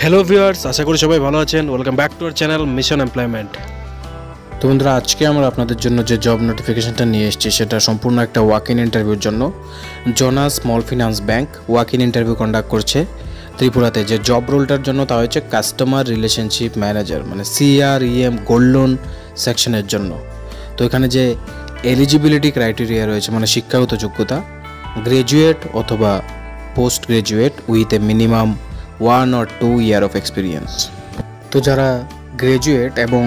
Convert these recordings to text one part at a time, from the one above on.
Hello viewers, আশা করি সবাই ভালো আছেন। Welcome back to our channel mission employment. তো বন্ধুরা, আজকে আমরা আপনাদের জন্য যে জব নোটিফিকেশনটা নিয়ে এসেছি সেটা সম্পূর্ণ একটা ওয়াক ইন ইন্টারভিউর জন্য। Jonas small finance bank walk in interview conduct করছে ত্রিপুরাতে। যে জব রোলটার জন্য তা হচ্ছে কাস্টমার রিলেশনশিপ ম্যানেজার, মানে CREM গোল্ড লোন সেকশনের জন্য। তো এখানে যে এলিজিবিলিটি ক্রাইটেরিয়া রয়েছে, মানে শিক্ষাগত যোগ্যতা, গ্র্যাজুয়েট অথবা post graduate with a minimum 1 or 2 year of experience. তো যারা গ্র্যাজুয়েট এবং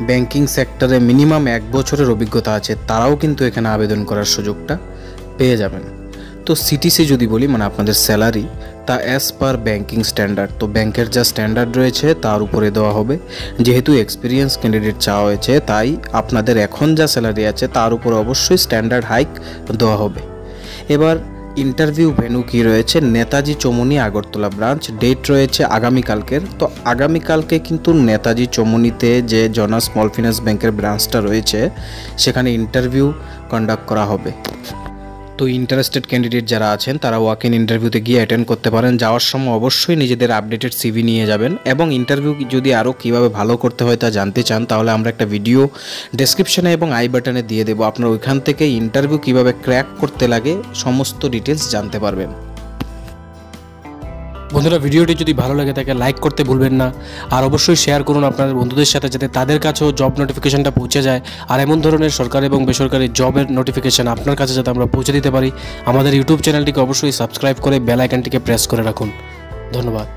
ব্যাংকিং সেক্টরে মিনিমাম 1 বছরের অভিজ্ঞতা আছে তারাও কিন্তু এখানে আবেদন করার সুযোগটা পেয়ে যাবেন। তো সিটিসি যদি বলি, মানে আপনাদের স্যালারি, তা অ্যাজ পার ব্যাংকিং স্ট্যান্ডার্ড, তো ব্যাংকের যা স্ট্যান্ডার্ড রয়েছে তার উপরে দেওয়া হবে। যেহেতু এক্সপিরিয়েন্স ক্যান্ডিডেট চাওয়া হয়েছে, তাই আপনাদের এখন যা স্যালারি আছে তার উপরে অবশ্যই স্ট্যান্ডার্ড হাইক দেওয়া হবে। এবার ইন্টারভিউ ভেন্যু কি রয়েছে, নেতাজি চৌমুহনী আগরতলা ব্রাঞ্চ। ডেট রয়েছে আগামীকালকের। তো আগামীকালকে কিন্তু নেতাজি চৌমুহনীতে যে জোনাস স্মল ফিনান্স ব্যাংকের ব্রাঞ্চটা রয়েছে সেখানে ইন্টারভিউ কন্ডাক্ট করা হবে। তো ইন্টারেস্টেড ক্যান্ডিডেট যারা আছেন তারা ওয়াক ইন ইন্টারভিউতে গিয়ে অ্যাটেন্ড করতে পারেন। যাওয়ার সময় অবশ্যই নিজেদের আপডেটেড CV নিয়ে যাবেন, এবং ইন্টারভিউ যদি আরও কীভাবে ভালো করতে হয় তা জানতে চান তাহলে আমরা একটা ভিডিও ডেসক্রিপশনে এবং আই বাটনে দিয়ে দেবো। আপনার ওইখান থেকে ইন্টারভিউ কীভাবে ক্র্যাক করতে লাগে সমস্ত ডিটেলস জানতে পারবেন। বন্ধুরা, ভিডিওটি যদি ভালো লাগে থাকে লাইক করতে ভুলবেন না, আর অবশ্যই শেয়ার করুন আপনাদের বন্ধুদের সাথে, যাতে তাদের কাছেও জব নোটিফিকেশনটা পৌঁছে যায়। আর এমন ধরনের সরকারি এবং বেসরকারি জবের নোটিফিকেশন আপনার কাছে যাতে আমরা পৌঁছে দিতে পারি, আমাদের ইউটিউব চ্যানেলটিকে অবশ্যই সাবস্ক্রাইব করে বেল আইকনটিকে প্রেস করে রাখুন। ধন্যবাদ।